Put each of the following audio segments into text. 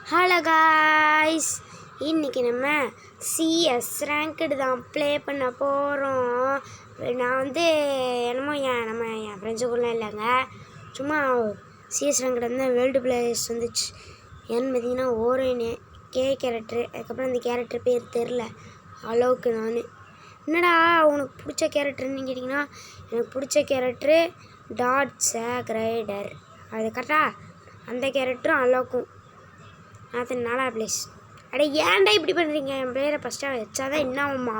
Hello guys, இன்றைக்கி நம்ம CS ranked தான் ப்ளே பண்ண போகிறோம். நான் என்னமோ என் ஃப்ரெண்ட்ஸுக்குள்ளே இல்லைங்க, சும்மா சிஎஸ் ரேங்க்டு வந்து வேர்ல்டு பிளேயர்ஸ் வந்துச்சு. ஏன்னு பார்த்தீங்கன்னா ஓரேனு கேரக்டரு, அதுக்கப்புறம் அந்த கேரக்டர் பேர் தெரில அளவுக்கு. நான் என்னடா உனக்கு பிடிச்ச கேரக்டர்னு கேட்டிங்கன்னா, எனக்கு பிடிச்ச கேரக்டரு டாட்ஸ கிரைடர், அது கரெக்டாக அந்த கேரக்டரும் அளவுக்கும். அது 4 பிளேஸ். அட ஏன்டா இப்படி பண்ணுறீங்க? என் பிளேயரை ஃபஸ்ட்டாக வச்சாதான் என்ன ஆகுமா?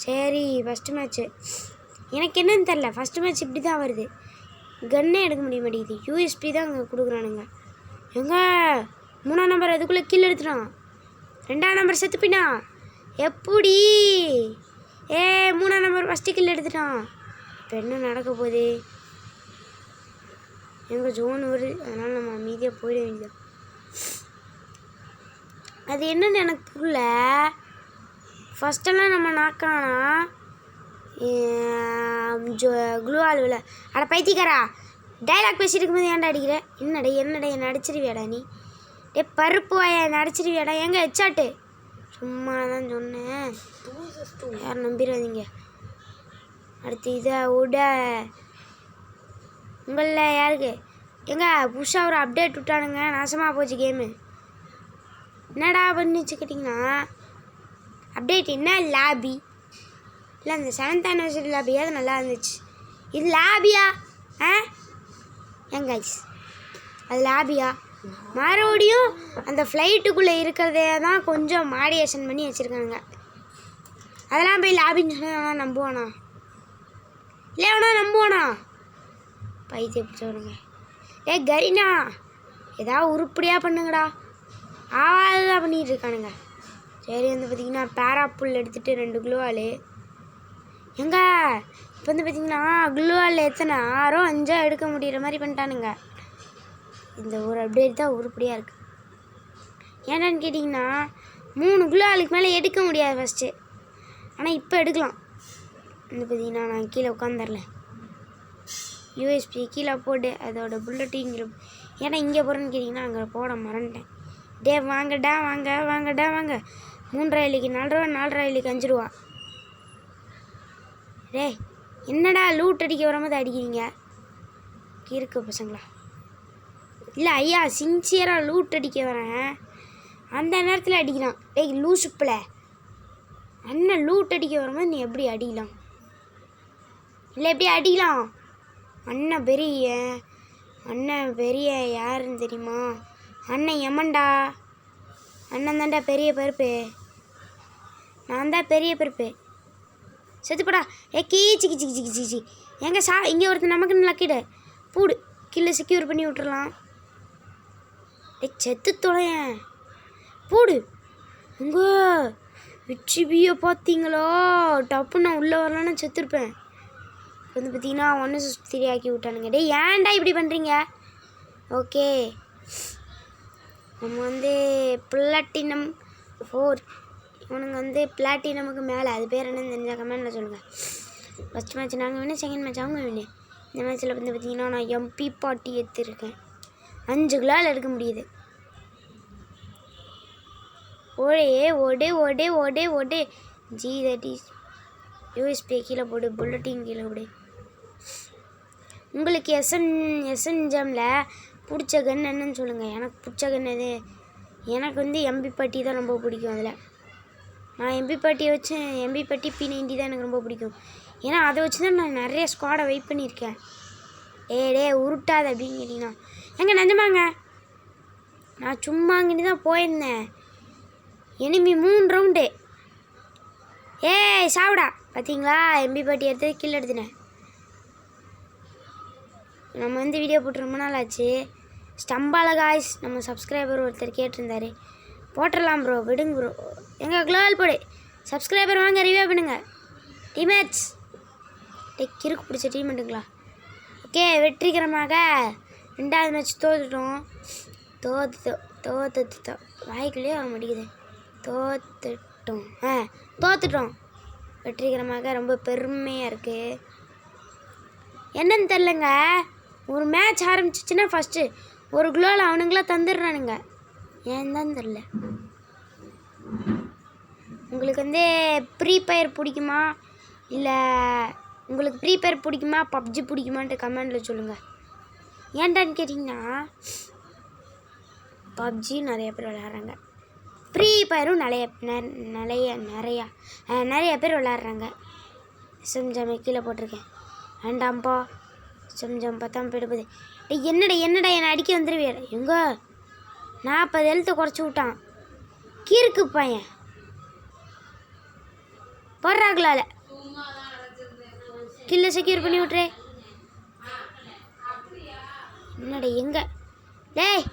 சரி, ஃபஸ்ட்டு மேட்ச்சு எனக்கு என்னன்னு தெரில, ஃபஸ்ட்டு மேட்ச் இப்படி தான் வருது. கன்னே எடுக்க முடிய மாட்டேங்குது, யூஎஸ்பி தான் அங்கே கொடுக்குறானுங்க. எங்க 3ஆம் நம்பர் அதுக்குள்ளே கீழே எடுத்துட்டான், 2ஆம் நம்பர் செத்துப்பினா எப்படி? 3ஆம் நம்பர் ஃபஸ்ட்டு கீழே எடுத்துட்டான். இப்போ என்ன நடக்க போகுது? எங்கள் ஜோன் வருது, அதனால் நம்ம அமைதியாக போயிட வேண்டியது. அது என்னன்னு எனக்கு புரியல. ஃபஸ்ட்டெல்லாம் நம்ம நாக்கானா க்ளூ ஆளுவில். அட பைத்தியக்காரா, டைலாக் பேசிட்டு இருக்கும்போது ஏன்டா அடிக்கிற? என்னடா என்ன அடிச்சிருவியாடா நீ? பருப்பு வாயா, என்ன அடிச்சிருவியாடா? எங்கே ஹெட்ஷாட்டு? சும்மா தான் சொன்னேன், யாரும் நம்பிடாதீங்க. அடுத்து இதை விட உங்களில் யாருக்கு புதுசாக ஒரு அப்டேட் விட்டானுங்க, நாசமாக போச்சு கேமு. என்னடா பண்ணிச்சு கேட்டிங்கன்னா, அப்டேட் என்ன லாபி இல்லை, அந்த 7th anniversary லாபியாவது நல்லா இருந்துச்சு. இது லாபியா? கைஸ், அது லாபியா? மறுபடியும் அந்த ஃப்ளைட்டுக்குள்ளே இருக்கிறதே தான் கொஞ்சம் மாடியேஷன் பண்ணி வச்சுருக்கானுங்க. அதெல்லாம் போய் லாபின்னு சொன்னால் நம்புவானா? இல்லை வேணா நம்புவானா? பைத்திய பிடிச்சவனுங்க. கரீனா, ஏதாவது உருப்படியாக பண்ணுங்கடா. ஆவாதான் பண்ணிகிட்டு இருக்கானுங்க. சரி, பார்த்திங்கன்னா பேராப்புல் எடுத்துகிட்டு 2 க்ளூவால். இப்போ பார்த்திங்கன்னா க்ளூவால் எத்தனை 6 5 எடுக்க முடிகிற மாதிரி பண்ணிட்டானுங்க. இந்த ஒரு அப்டேட் தான் உருப்படியாக இருக்குது. ஏன்னான்னு கேட்டிங்கன்னா 3 க்ளூவாலுக்கு மேலே எடுக்க முடியாது ஃபஸ்ட்டு, ஆனால் இப்போ எடுக்கலாம். பார்த்திங்கன்னா நான் கீழே உட்காந்துரல, யூஎஸ்பி கீழே போட்டு அதோட புல்லட்டிங். ஏன்னா இங்கே போகிறேன்னு கேட்டிங்கன்னா அங்கே போட மறந்துட்டேன். வாங்கடா வாங்க 3 ரூபாய்க்கு 4 ரூபா, 4 ரூபாய்க்கு 5 ரூபா. என்னடா லூட் அடிக்க வரும்போது அடிக்கிறீங்க இருக்கு பசங்களா? இல்லை ஐயா, சின்சியராக லூட் அடிக்க வரேன், அந்த நேரத்தில் அடிக்கிறான். லூசுப்பில் அண்ணன் லூட் அடிக்க வரும்போது நீ எப்படி அடிக்கலாம்? இல்லை எப்படி அடிக்கலாம்? அண்ணன் பெரிய யாருன்னு தெரியுமா? அண்ணன் எமன்டா, அண்ணன் தான்டா பெரிய பருப்பு, நான் தான் பெரிய பருப்பு. செத்துப்படா. கீச்சி கிச்சி கிச்சி கிச்சி எங்கே இங்கே ஒருத்தர் நமக்குன்னு லக்கிடு பூடு கீழே செக்யூர் பண்ணி விட்டுறலாம். செத்து தொலையன் பூடு. உங்க விச்சிபியை பார்த்தீங்களோ, டப்பு நான் உள்ளே வரலான்னு செத்துருப்பேன். பார்த்திங்கன்னா 163 ஆக்கி விட்டானுங்க. ஏன்டா இப்படி பண்ணுறீங்க? ஓகே, நம்ம பிளாட்டினம் 4, இவனுங்க பிளாட்டினமுக்கு மேலே, அது பேர் என்னன்னு தெரிஞ்ச கமெண்ட்டில் சொல்லுங்கள். ஃபஸ்ட் மேட்ச் நாங்கள் வேணும், செகண்ட் மேட்ச் அவங்க வேணும். இந்த மேட்ச்சில் பார்த்திங்கன்னா நான் MP பார்ட்டி எடுத்துருக்கேன், 5 கிளால் எடுக்க முடியுது. ஓடே ஜி தட் இஸ் யூஎஸ்பி கீழே போடு, புல்லட்டின் கீழே போடு. உங்களுக்கு எஸ்என் ஜாமில் பிடிச்ச கன் என்னன்னு சொல்லுங்கள். எனக்கு பிடிச்ச கன் எது? எனக்கு MP பார்ட்டி தான் ரொம்ப பிடிக்கும். அதில் நான் MP பார்ட்டியை வச்சு MP பார்ட்டி P90 தான் எனக்கு ரொம்ப பிடிக்கும். ஏன்னா அதை வச்சு தான் நான் நிறைய ஸ்குவாடை வெயிட் பண்ணியிருக்கேன். உருட்டாத அப்படின்னு கேட்டிங்கன்னா நிஜமாங்க, நான் சும்மாங்கிட்டு தான் போயிருந்தேன். Enemy 3 round. சாப்பிடா பார்த்தீங்களா? MP பார்ட்டி எடுத்து கீழே எடுத்துனேன். நம்ம வீடியோ போட்டு ரொம்ப நாள் ஆச்சு. ஸ்டம்பால காய்ஸ், நம்ம சப்ஸ்கிரைபர் ஒருத்தர் கேட்டிருந்தார், போட்டுடலாம் ப்ரோ, விடுங்க ப்ரோ. க்ளோவால் போடு, சப்ஸ்கிரைபர் வாங்க, ரிவ்யூ பண்ணுங்க. டீமேட்ஸ் கிறுக்கு பிடிச்ச டீமெண்ட்டுங்களா? ஓகே, வெற்றிகரமாக 2வது மேட்ச் தோத்துட்டோம். வாய்க்குள்ளேயே வர மாட்டேங்குது. தோத்துட்டோம் வெற்றிகரமாக. ரொம்ப பெருமையாக இருக்குது. என்னன்னு தெரிலங்க, ஒரு மேட்ச் ஆரம்பிச்சிச்சுன்னா ஃபஸ்ட்டு ஒரு க்ளோவில் அவனுங்களாம் தந்துடுறானுங்க. ஏன் தான் தெரில. உங்களுக்கு வந்து ஃப்ரீ ஃபயர் பிடிக்குமா இல்லை உங்களுக்கு ஃப்ரீ ஃபயர் பிடிக்குமா பப்ஜி பிடிக்குமான்ட்டு கமெண்டில் சொல்லுங்கள். ஏன்டான்னு கேட்டிங்கன்னா பப்ஜி நிறைய பேர் விளையாடுறாங்க, ஃப்ரீ ஃபயரும் நிறைய பேர் விளையாடுறாங்க. செம்ஜாமை கீழே போட்டிருக்கேன், வேண்டாம்ப்பா செம்ஜாம் பத்தாமல் போயிட்டு போகுது. என்னடா என்னை அடிக்க வந்துடுவியா? எங்க 40 எழுத்து குறைச்சி விட்டான் கீருக்கு பையன் போடுறாங்களால. கில்லை செக்யூர் பண்ணி விட்றே. என்னடா எங்க டேய்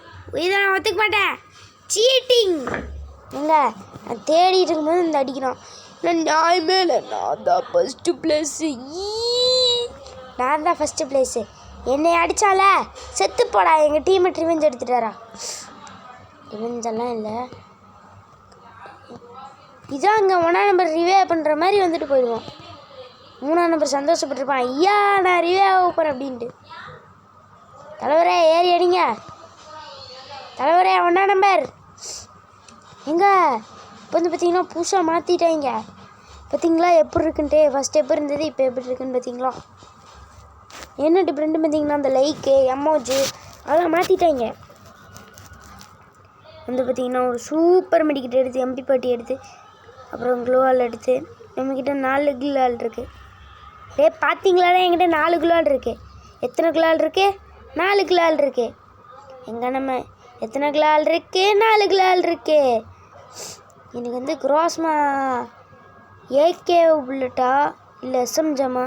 இதை நான் ஒத்துக்க மாட்டேன், சீட்டிங். எங்க நான் தேடிட்டு இருக்கும்போது இந்த அடிக்கிறான். நான் நியாயமே இல்லை, நான் தான் ஃபஸ்ட்டு ப்ளேஸு. நான் தான் ஃபஸ்ட்டு ப்ளேஸு. என்னை அடித்தால செத்து போடா. எங்கள் டீமை ரிவெஞ்ச் எடுத்துட்டாரா? ரிவெஞ்செல்லாம் இல்லை, இதான் அங்கே 1ஆம் நம்பர் ரிவே பண்ணுற மாதிரி வந்துட்டு போயிடுவான். 3ஆம் நம்பர் சந்தோஷப்பட்டிருப்பான், ஐயா நான் ரிவே ஆக போகிறேன் அப்படின்ட்டு. தலைவரே ஏறி அடிங்க தலைவரே. 1ஆம் நம்பர் எங்க இப்போ வந்து பார்த்தீங்கன்னா புதுசாக மாற்றிட்டாங்க. பார்த்தீங்களா எப்படி இருக்குன்ட்டு? ஃபஸ்ட் எப்படி இருந்தது இப்போ எப்படி இருக்குன்னு பார்த்தீங்களா? என்ன டிஃப்ரெண்ட்டு பார்த்தீங்கன்னா அந்த லைக்கு எமோஜி அதெல்லாம் மாற்றிட்டாங்க. வந்து பார்த்திங்கன்னா ஒரு சூப்பர் மெடிக்கிட்ட எடுத்து எம்பி பாட்டி எடுத்து அப்புறம் க்ளோவால் எடுத்து நம்மக்கிட்ட 4 கிலோவால் இருக்குது. பார்த்தீங்களாடா என்கிட்ட 4 கிலோவால் இருக்குது. எத்தனை கிலோவால் இருக்குது? 4 கிலோவால் இருக்குது. எங்கே நம்ம எத்தனை கிலோவால் இருக்குது? 4 கிலோவால் இருக்குது. எனக்கு வந்து குரோஸ்மா ஏகே புல்லட்டா இல்லை எஸ்எம்ஜாமா?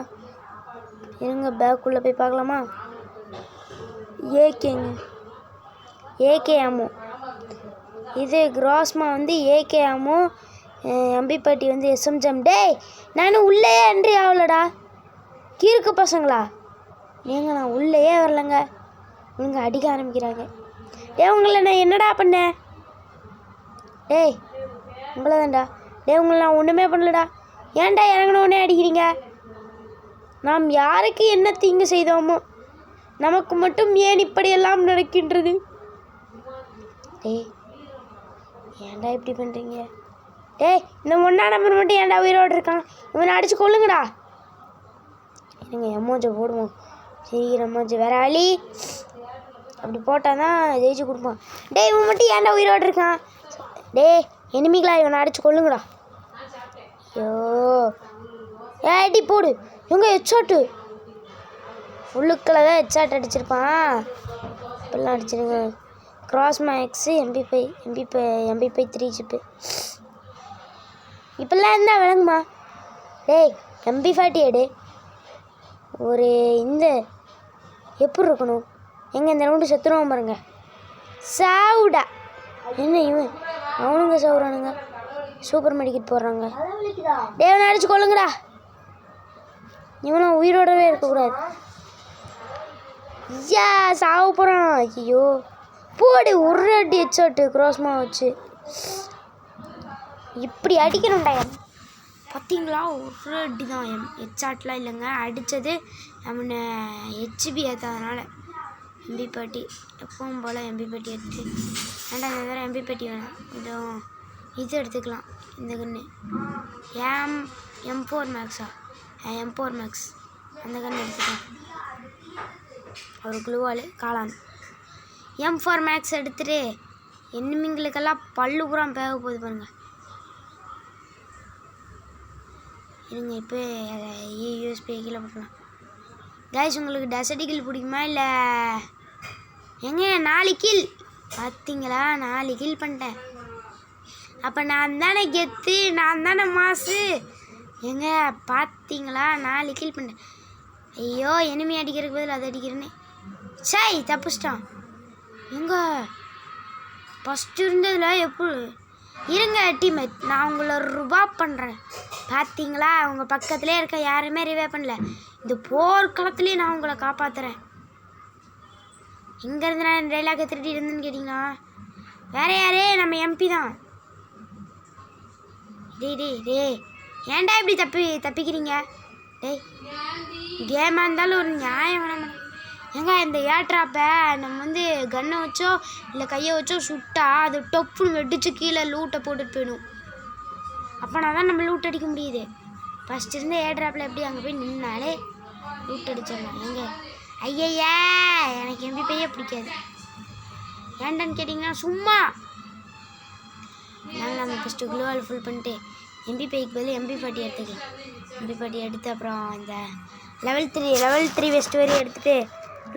இருங்க பேக்குள்ளே போய் பார்க்கலாமா? ஏகே ஆமோ. இது குரோஸ்மா வந்து ஏகே ஆமோ, எம்பிபாட்டி வந்து எஸ்எம்ஜாம். டேய் நானும் உள்ளே என்ட்ரி ஆகலடா, கீருக்கு பசங்களா ஏங்க? நான் உள்ளேயே வரலங்க, இவங்க அடிக்க ஆரம்பிக்கிறாங்க. உங்களை நான் என்னடா பண்ணேன்? டேய் உங்களை தான்டா. உங்களை நான் ஒன்றுமே பண்ணலடா. ஏன்டா இறங்கின உடனே அடிக்கிறீங்க? நாம் யாருக்கு என்ன தீங்கு செய்தோமோ நமக்கு மட்டும் ஏன் இப்படியெல்லாம் நடக்கின்றது? டேய் ஏன்டா இப்படி பண்ணுறீங்க? டேய் இந்த 1ஆம் நம்பர் மட்டும் ஏன்டா உயிரோடு இருக்கான்? இவனை அடித்து கொள்ளுங்கடா. என்னங்க எமோஜை போடுவோம், சரி எமோஜி வேற அழி அப்படி போட்டால் தான் ஜெயிச்சு கொடுப்பான். டேய் இவன் மட்டும் ஏன்டா உயிரோடு இருக்கான்? டேய் எனிமிகளா இவனை அடித்து கொள்ளுங்கடா. ஐயோ ஏடி போடு. எங்க ஹெட்ஷாட்டு ஃபுல்லுக்கில் தான் ஹெட்ஷாட் அடிச்சிருப்பான். இப்பெல்லாம் அடிச்சிருங்க. கிராஸ் மேக்ஸு எம்பி5 3 சிப்பு இப்பெல்லாம் இருந்தால் விளங்குமா? டேய் எம்பி40 எடு. ஒரு இந்த எப்படி இருக்கணும்? எங்கே இந்த ரவுண்டு செத்துருவோம் பாருங்க. சாவுடா. என்ன இவன் அவனுங்க சாவுறானுங்க, சூப்பர் மெடிக்கெட் போடுறாங்க. டேவனை அடிச்சு கொள்ளுங்கடா. இவனும் உயிரோடவே இருக்கக்கூடாது. ஐயா சாவ போகிறான். ஐயோ போடு ஒரு அடி ஹெட்ஷாட்டு குரோஸ்மா வச்சு இப்படி அடிக்கணும்டா. பார்த்தீங்களா ஒரு அடி தான், ஹெட்ஷாட்லாம் இல்லைங்க. அடித்தது அவனை ஹெச்பி ஏற்றாதனால. எம்பிபாட்டி எப்பவும் போல் எம்பிபாட்டி எடுத்து வேண்டாம், இந்த தடவை எம்பிபாட்டி வேணாம், இது எடுத்துக்கலாம். இந்த கன்று M4 மேக்ஸா? M4 மேக்ஸ் அந்த கன்று எடுத்துக்கலாம். ஒரு குளுவால் காளான் M4 மேக்ஸ் எடுத்துகிட்டு எனிமிங்களுக்கெல்லாம் பல்லு பூரா பேக போகுது பாருங்கள். இருங்க இப்போ யூஎஸ்பி கீழே போட்டலாம். கைஸ் உங்களுக்கு டெசர்டிகில் பிடிக்குமா இல்லை எங்க 4 கில்? பார்த்தீங்களா 4 கில் பண்ணிட்டேன். அப்போ நான் தானே கெத்து, நான் தானே மாசு. எங்க பார்த்தீங்களா 4 கில் பண்ணிட்டேன். ஐயோ எனிமி அடிக்கிறதுக்கு பதில் அதை அடிக்கிறேன்னு சாய் தப்பிச்சிட்டான். எங்க ஃபஸ்ட்டு இருந்ததில் எப்படி இருங்க டீம்மேட், நான் உங்களை ரிவாப் பண்ணுறேன். பார்த்தீங்களா அவங்க பக்கத்துலேயே இருக்க யாருமே ரிவே பண்ணல. இந்த போர்க்களத்துலேயே நான் உங்களை காப்பாற்றுறேன். இங்கேருந்து நான் டைலாக திருட்டி இருந்தேன்னு கேட்டிங்கன்னா வேற யாரே நம்ம எம்பி தான். டே ஏன்டா இப்படி தப்பிக்கிறீங்க? டேய் கேமாக இருந்தாலும் ஒரு நியாயம் வேணாம். ஏங்க இந்த ஏர் நம்ம வந்து கன்னை வச்சோ இல்லை கையை வச்சோ சுட்டா அது டொப்புன்னு வெடிச்சு கீழே லூட்டை போட்டுட்டு போயிடும். அப்போனா தான் நம்ம லூட் அடிக்க முடியுது. ஃபஸ்ட் இருந்த ஏர் எப்படி அங்கே போய் நின்னாலே லூட் அடிச்சிடலாம். எங்க ஐயா எனக்கு எம்பிபையே பிடிக்காது. ஏன்டான்னு கேட்டிங்கன்னா சும்மா நாங்கள் நம்ம ஃபஸ்ட்டு குளோவால் ஃபுல் பண்ணிட்டு எம்பிபைக்கு பதில் MP40 எடுத்துக்கலாம். MP40 எடுத்து அப்புறம் இந்த லெவல் 3 வெஸ்ட் வரையும் எடுத்துகிட்டு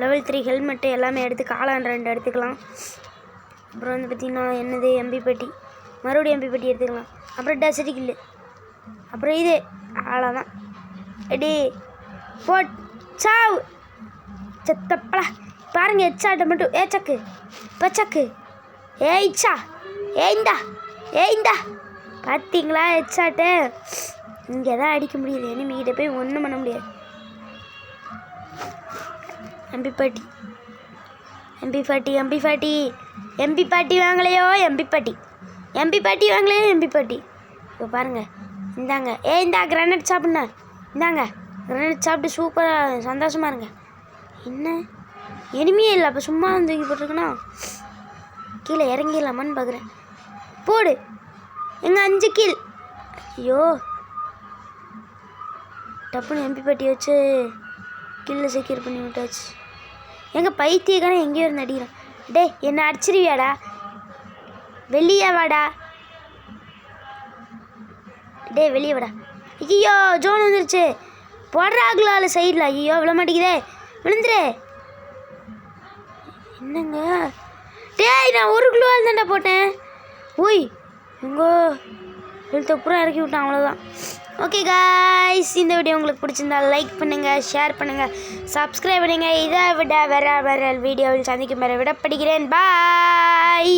லெவல் 3 ஹெல்மெட்டு எல்லாமே எடுத்து காலான் 2 எடுத்துக்கலாம். அப்புறம் வந்து பார்த்திங்கன்னா என்னது MP40 மறுபடியும் MP40 எடுத்துக்கலாம். அப்புறம் டெசர்ட் கில்லு அப்புறம் இது அவ்வளோதான். எடி போட் சாவு செத்தப்படா பாருங்கள். ஹெட்ஷாட்டை மட்டும் சக்கு பச்சக்கு ஏய்ச்சா ஏய்ந்தா பார்த்தீங்களா ஹெட்ஷாட்டு. இங்கே தான் அடிக்க முடியுது. எனிமிகிட்ட போய் ஒன்றும் பண்ண முடியாது. MP40 வாங்கலையோ MP40 இப்போ பாருங்கள். இந்தாங்க இந்தா கிரானைட் சாப்பிட்ண்ணா. இந்தாங்க கிரானைட் சாப்பிட்டு சூப்பராக சந்தோஷமாக இருங்க. என்ன எனிமையே இல்லை. அப்போ சும்மா தூக்கி போட்டிருக்கேன்னா கீழே இறங்கிடலாமான்னு பார்க்குறேன். போடு எங்க 5 கில். ஐயோ டப்புன்னு MP40 வச்சு கில்லை செக்யூர் பண்ணி விட்டாச்சு. எங்கள் பைத்தியக்கான எங்கேயோ இருந்து அடிக்கிறான். டே என்ன அடிச்சிருவியாடா, வெளியே வாடா. டே வெளியே வாடா. ஐயோ ஜோன் வந்துருச்சு. போடுறாங்களால சைடில். ஐயோ விழ மாட்டேங்குதே, விழுந்துரு. என்னங்க டேய் நான் 1 கிலோ தான்டா போட்டேன். ஓய் எங்கோ எழுத்த பூரா இறக்கி விட்டான். அவ்வளோதான். ஓகே காய்ஸ், இந்த வீடியோ உங்களுக்கு பிடிச்சிருந்தா லைக் பண்ணுங்கள், ஷேர் பண்ணுங்கள், சப்ஸ்கிரைப் பண்ணுங்கள். இதை விட வேற வீடியோவில் சந்திக்கும் வரை விடப்படுகிறேன். பாய்.